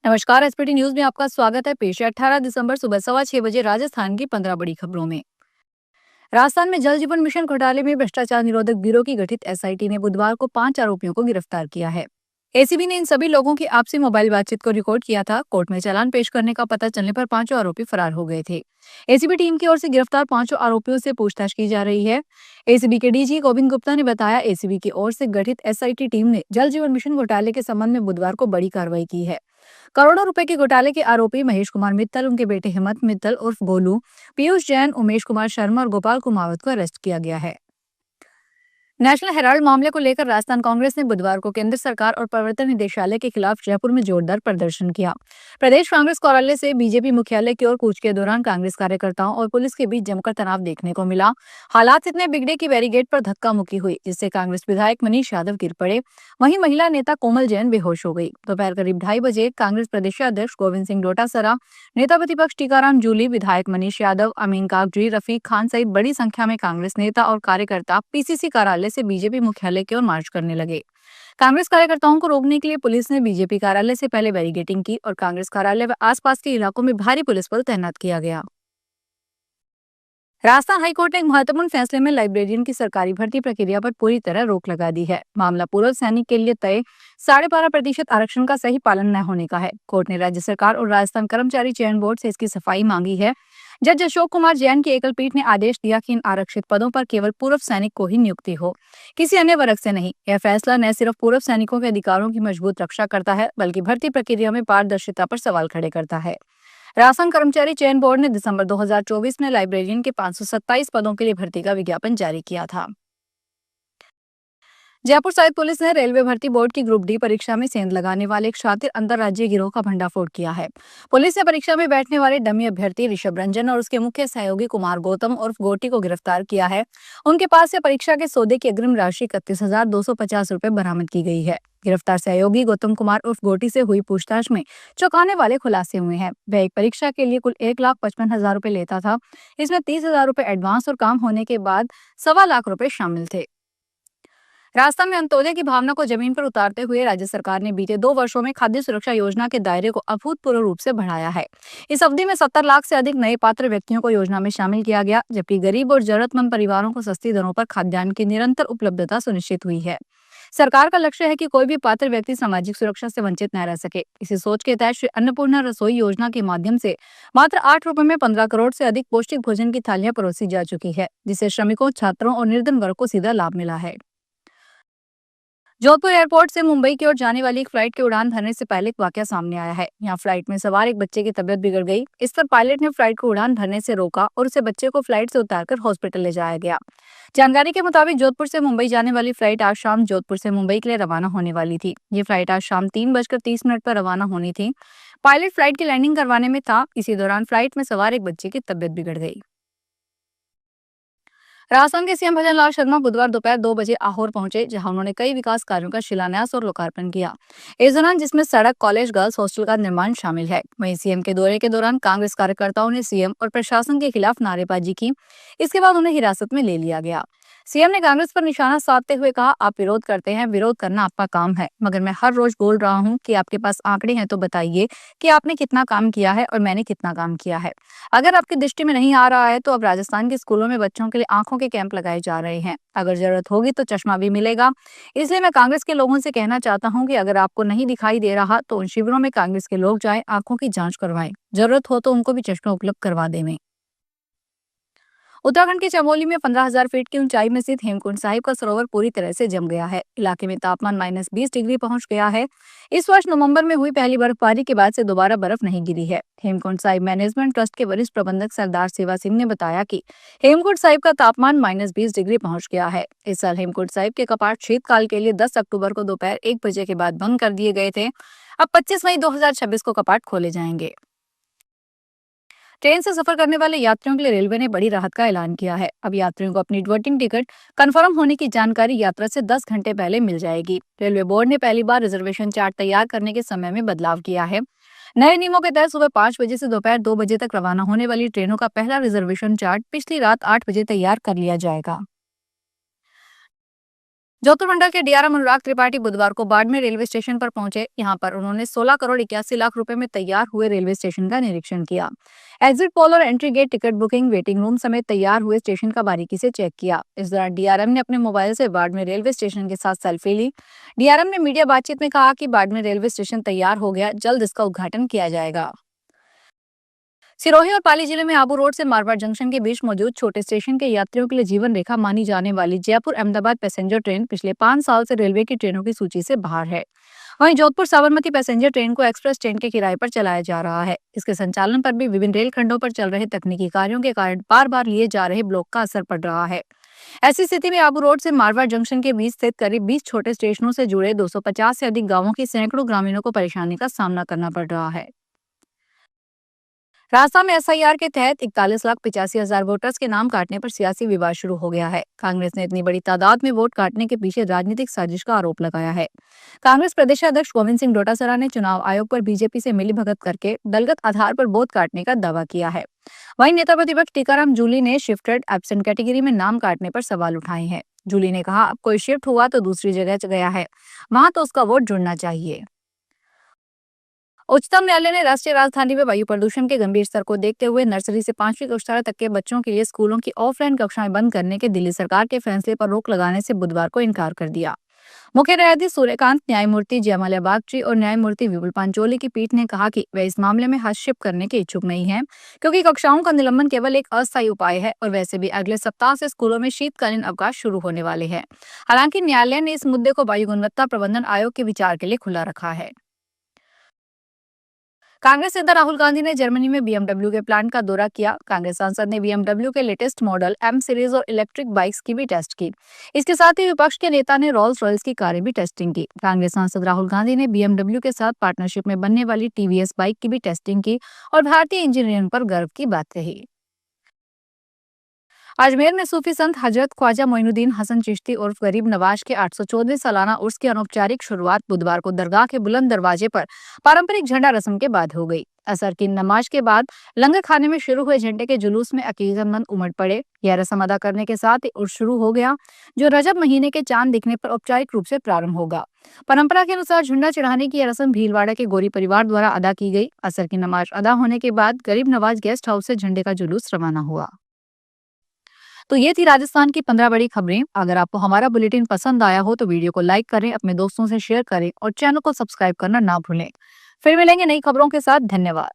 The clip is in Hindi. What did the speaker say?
नमस्कार। एसपीटी न्यूज में आपका स्वागत है। पेश है 18 दिसंबर सुबह 6:15 राजस्थान की 15 बड़ी खबरों में। राजस्थान में जल जीवन मिशन घोटाले में भ्रष्टाचार निरोधक ब्यूरो की गठित एसआईटी ने बुधवार को 5 आरोपियों को गिरफ्तार किया है। एसीबी ने इन सभी लोगों की आपसी मोबाइल बातचीत को रिकॉर्ड किया था। कोर्ट में चालान पेश करने का पता चलने पर पांचों आरोपी फरार हो गए थे। एसीबी टीम की ओर से गिरफ्तार पांचों आरोपियों से पूछताछ की जा रही है। एसीबी के डीजी गोविंद गुप्ता ने बताया, एसीबी की ओर से गठित एसआईटी टीम ने जल जीवन मिशन घोटाले के संबंध में बुधवार को बड़ी कार्रवाई की है। करोड़ों रुपए के घोटाले के आरोपी महेश कुमार मित्तल, उनके बेटे हिम्मत मित्तल उर्फ गोलू, पीयूष जैन, उमेश कुमार शर्मा और गोपाल कुमावत को अरेस्ट किया गया है। नेशनल हेराल्ड मामले को लेकर राजस्थान कांग्रेस ने बुधवार को केंद्र सरकार और प्रवर्तन निदेशालय के खिलाफ जयपुर में जोरदार प्रदर्शन किया। प्रदेश कांग्रेस कार्यालय से बीजेपी मुख्यालय की ओर कूच के दौरान कांग्रेस कार्यकर्ताओं और पुलिस के बीच जमकर तनाव देखने को मिला। हालात इतने बिगड़े कि बैरिकेड पर धक्का मुक्की हुई, जिससे कांग्रेस विधायक मनीष यादव गिर पड़े। वहीं महिला नेता कोमल जैन बेहोश हो गई। दोपहर करीब 2:30 बजे कांग्रेस प्रदेशाध्यक्ष गोविंद सिंह डोटासरा, नेता प्रतिपक्ष टीकाराम जूली, विधायक मनीष यादव, अमीन कागजी, रफीक खान सहित बड़ी संख्या में कांग्रेस नेता और कार्यकर्ता पीसीसी कार्यालय से बीजेपी मुख्यालय की ओर मार्च करने लगे। कांग्रेस कार्यकर्ताओं को रोकने के लिए पुलिस ने बीजेपी कार्यालय से पहले बैरिकेडिंग की और कांग्रेस कार्यालय व आसपास के इलाकों में भारी पुलिस बल तैनात किया गया। राजस्थान हाईकोर्ट ने एक महत्वपूर्ण फैसले में लाइब्रेरियन की सरकारी भर्ती प्रक्रिया पर पूरी तरह रोक लगा दी है। मामला पूर्व सैनिक के लिए तय 12.5% आरक्षण का सही पालन न होने का है। कोर्ट ने राज्य सरकार और राजस्थान कर्मचारी चयन बोर्ड से इसकी सफाई मांगी है। जज अशोक कुमार जैन की एकल पीठ ने आदेश दिया कि इन आरक्षित पदों पर केवल पूर्व सैनिक को ही नियुक्ति हो, किसी अन्य वर्ग से नहीं। यह फैसला न सिर्फ पूर्व सैनिकों के अधिकारों की मजबूत रक्षा करता है, बल्कि भर्ती प्रक्रिया में पारदर्शिता पर सवाल खड़े करता है। राजस्थान कर्मचारी चयन बोर्ड ने दिसंबर 2024 में लाइब्रेरियन के 527 पदों के लिए भर्ती का विज्ञापन जारी किया था। जयपुर साइड पुलिस ने रेलवे भर्ती बोर्ड की ग्रुप डी परीक्षा में सेंध लगाने वाले एक शातिर अंतर्राज्यीय गिरोह का भंडाफोड़ किया है। पुलिस ने परीक्षा में बैठने वाले डमी अभ्यर्थी ऋषभ रंजन और उसके मुख्य सहयोगी कुमार गौतम उर्फ गोटी को गिरफ्तार किया है। उनके पास से परीक्षा के सौदे की अग्रिम राशि 31,250 रुपए बरामद की गई है। गिरफ्तार सहयोगी गौतम कुमार उर्फ गोटी से हुई पूछताछ में चौंकाने वाले खुलासे हुए हैं। वह एक परीक्षा के लिए कुल 1,55,000 रुपए लेता था। इसमें 30,000 रुपए एडवांस और काम होने के बाद 1,25,00,000 रुपए शामिल थे। राजस्थान में अंत्योदय की भावना को जमीन पर उतारते हुए राज्य सरकार ने बीते 2 वर्षों में खाद्य सुरक्षा योजना के दायरे को अभूतपूर्व रूप से बढ़ाया है। इस अवधि में 70 लाख से अधिक नए पात्र व्यक्तियों को योजना में शामिल किया गया, जबकि गरीब और जरूरतमंद परिवारों को सस्ती दरों पर खाद्यान्न की निरंतर उपलब्धता सुनिश्चित हुई है। सरकार का लक्ष्य है कि कोई भी पात्र व्यक्ति सामाजिक सुरक्षा से वंचित न रह सके। इसी सोच के तहत श्री अन्नपूर्णा रसोई योजना के माध्यम से मात्र 8 रुपए में 15 करोड़ से अधिक पौष्टिक भोजन की थालियां परोसी जा चुकी है, जिससे श्रमिकों, छात्रों और निर्धन वर्ग को सीधा लाभ मिला है। जोधपुर एयरपोर्ट से मुंबई की ओर जाने वाली एक फ्लाइट के उड़ान भरने से पहले एक वाकया सामने आया है। यहाँ फ्लाइट में सवार एक बच्चे की तबीयत बिगड़ गई। इस पर पायलट ने फ्लाइट को उड़ान भरने से रोका और उसे बच्चे को फ्लाइट से उतारकर हॉस्पिटल ले जाया गया। जानकारी के मुताबिक जोधपुर से मुंबई जाने वाली फ्लाइट आज शाम जोधपुर से मुंबई के लिए रवाना होने वाली थी। ये फ्लाइट आज शाम 3:30 पर रवाना होनी थी। पायलट फ्लाइट की लैंडिंग करवाने में था। इसी दौरान फ्लाइट में सवार एक बच्चे की तबीयत बिगड़ गई। राजस्थान के सीएम भजन लाल शर्मा बुधवार दोपहर 2 बजे आहोर पहुंचे, जहां उन्होंने कई विकास कार्यों का शिलान्यास और लोकार्पण किया। इस दौरान जिसमें सड़क, कॉलेज, गर्ल्स हॉस्टल का निर्माण शामिल है। वहीं सीएम के दौरे के दौरान कांग्रेस कार्यकर्ताओं ने सीएम और प्रशासन के खिलाफ नारेबाजी की। इसके बाद उन्हें हिरासत में ले लिया गया। सीएम ने कांग्रेस पर निशाना साधते हुए कहा, आप विरोध करते हैं, विरोध करना आपका काम है, मगर मैं हर रोज बोल रहा हूं कि आपके पास आंकड़े हैं तो बताइए कि आपने कितना काम किया है और मैंने कितना काम किया है। अगर आपकी दृष्टि में नहीं आ रहा है तो अब राजस्थान के स्कूलों में बच्चों के लिए आंखों के कैंप लगाए जा रहे हैं। अगर जरूरत होगी तो चश्मा भी मिलेगा। इसलिए मैं कांग्रेस के लोगों से कहना चाहता हूं कि अगर आपको नहीं दिखाई दे रहा तो उन शिविरों में कांग्रेस के लोग जाएं, आंखों की जांच करवाएं। जरूरत हो तो उनको भी चश्मा उपलब्ध करवा दें। उत्तराखंड के चमोली में 15,000 फीट की ऊंचाई में स्थित हेमकुंड साहिब का सरोवर पूरी तरह से जम गया है। इलाके में तापमान -20 डिग्री पहुंच गया है। इस वर्ष नवंबर में हुई पहली बर्फबारी के बाद से दोबारा बर्फ नहीं गिरी है। हेमकुंड साहिब मैनेजमेंट ट्रस्ट के वरिष्ठ प्रबंधक सरदार सेवा सिंह ने बताया कि हेमकुंड साहिब का तापमान -20 डिग्री पहुंच गया है। इस साल हेमकुंड साहिब के कपाट शीतकाल के लिए 10 अक्टूबर को दोपहर 1 बजे के बाद बंद कर दिए गए थे। अब 25 मई 2026 को कपाट खोले जाएंगे। ट्रेन से सफर करने वाले यात्रियों के लिए रेलवे ने बड़ी राहत का ऐलान किया है। अब यात्रियों को अपनी वेटिंग टिकट कंफर्म होने की जानकारी यात्रा से 10 घंटे पहले मिल जाएगी। रेलवे बोर्ड ने पहली बार रिजर्वेशन चार्ट तैयार करने के समय में बदलाव किया है। नए नियमों के तहत सुबह 5 बजे से दोपहर 2 बजे तक रवाना होने वाली ट्रेनों का पहला रिजर्वेशन चार्ट पिछली रात 8 बजे तैयार कर लिया जाएगा। जोधपुर मंडल के डीआरएम अनुराग त्रिपाठी बुधवार को बाड़मेर रेलवे स्टेशन पर पहुंचे। यहां पर उन्होंने 16 करोड़ 81 लाख रुपए में तैयार हुए रेलवे स्टेशन का निरीक्षण किया। एग्जिट पोल और entry gate, ticket booking, waiting room समेत तैयार हुए स्टेशन का बारीकी से चेक किया। इस दौरान डीआरएम ने अपने मोबाइल से बाड़मेर रेलवे स्टेशन के साथ सेल्फी ली। डीआरएम ने मीडिया बातचीत में कहा कि बाड़मेर रेलवे स्टेशन तैयार हो गया, जल्द इसका उद्घाटन किया जाएगा। सिरोही और पाली जिले में आबू रोड से मारवाड़ जंक्शन के बीच मौजूद छोटे स्टेशन के यात्रियों के लिए जीवन रेखा मानी जाने वाली जयपुर अहमदाबाद पैसेंजर ट्रेन पिछले 5 साल से रेलवे की ट्रेनों की सूची से बाहर है। वहीं जोधपुर साबरमती पैसेंजर ट्रेन को एक्सप्रेस ट्रेन के किराए पर चलाया जा रहा है। इसके संचालन पर भी विभिन्न रेल खंडों पर चल रहे तकनीकी कार्यों के कारण बार बार लिए जा रहे ब्लॉक का असर पड़ रहा है। ऐसी स्थिति में आबू रोड से मारवाड़ जंक्शन के बीच स्थित करीब 20 छोटे स्टेशनों से जुड़े 250 से अधिक गांवों के सैकड़ों ग्रामीणों को परेशानी का सामना करना पड़ रहा है। राजस्थान में एसआईआर के तहत 41,85,000 वोटर्स के नाम काटने पर सियासी विवाद शुरू हो गया है। कांग्रेस ने इतनी बड़ी तादाद में वोट काटने के पीछे राजनीतिक साजिश का आरोप लगाया है। कांग्रेस प्रदेशाध्यक्ष गोविंद सिंह डोटासरा ने चुनाव आयोग पर बीजेपी से मिलीभगत करके दलगत आधार पर वोट काटने का दावा किया है। वहीं नेता प्रतिपक्ष टीकाराम जूली ने शिफ्टेड एब्सेंट कैटेगरी में नाम काटने पर सवाल उठाए हैं। जूली ने कहा, अब कोई शिफ्ट हुआ तो दूसरी जगह गया है, वहां तो उसका वोट जुड़ना चाहिए। उच्चतम न्यायालय ने राष्ट्रीय राजधानी में वायु प्रदूषण के गंभीर स्तर को देखते हुए नर्सरी से 5वीं कक्षा तक के बच्चों के लिए स्कूलों की ऑफलाइन कक्षाएं बंद करने के दिल्ली सरकार के फैसले पर रोक लगाने से बुधवार को इनकार कर दिया। मुख्य न्यायाधीश सूर्यकांत, न्यायमूर्ति जयमाल्या बागची और न्यायमूर्ति विपुल पांचोली की पीठ ने कहा कि वे इस मामले में हस्तक्षेप करने के इच्छुक नहीं है, क्योंकि कक्षाओं का निलंबन केवल एक अस्थायी उपाय है और वैसे भी अगले सप्ताह से स्कूलों में शीतकालीन अवकाश शुरू होने वाले हैं। हालांकि न्यायालय ने इस मुद्दे को वायु गुणवत्ता प्रबंधन आयोग के विचार के लिए खुला रखा है। कांग्रेस नेता राहुल गांधी ने जर्मनी में बीएमडब्ल्यू के प्लांट का दौरा किया। कांग्रेस सांसद ने बीएमडब्ल्यू के लेटेस्ट मॉडल एम सीरीज और इलेक्ट्रिक बाइक्स की भी टेस्ट की। इसके साथ ही विपक्ष के नेता ने रोल्स रॉयल्स की कारें भी टेस्टिंग की। कांग्रेस सांसद राहुल गांधी ने बीएमडब्ल्यू के साथ पार्टनरशिप में बनने वाली टीवीएस बाइक की भी टेस्टिंग की और भारतीय इंजीनियरिंग पर गर्व की बात कही। अजमेर में सूफी संत हजरत ख्वाजा मोइनुद्दीन हसन चिश्ती उर्फ गरीब नवाज के 814वें सालाना उर्स की अनौपचारिक शुरुआत बुधवार को दरगाह के बुलंद दरवाजे पर पारंपरिक झंडा रस्म के बाद हो गई। असर की नमाज के बाद लंगर खाने में शुरू हुए झंडे के जुलूस में अकीदतमंद उमड़ पड़े। यह रस्म अदा करने के साथ ही उर्स शुरू हो गया, जो रजब महीने के चांद दिखने पर औपचारिक रूप से प्रारंभ होगा। परंपरा के अनुसार झंडा चढ़ाने की यह रस्म भीलवाड़ा के गोरी परिवार द्वारा अदा की गई। असर की नमाज अदा होने के बाद गरीब नवाज गेस्ट हाउस से झंडे का जुलूस रवाना हुआ। तो ये थी राजस्थान की 15 बड़ी खबरें। अगर आपको हमारा बुलेटिन पसंद आया हो तो वीडियो को लाइक करें, अपने दोस्तों से शेयर करें और चैनल को सब्सक्राइब करना ना भूलें। फिर मिलेंगे नई खबरों के साथ। धन्यवाद।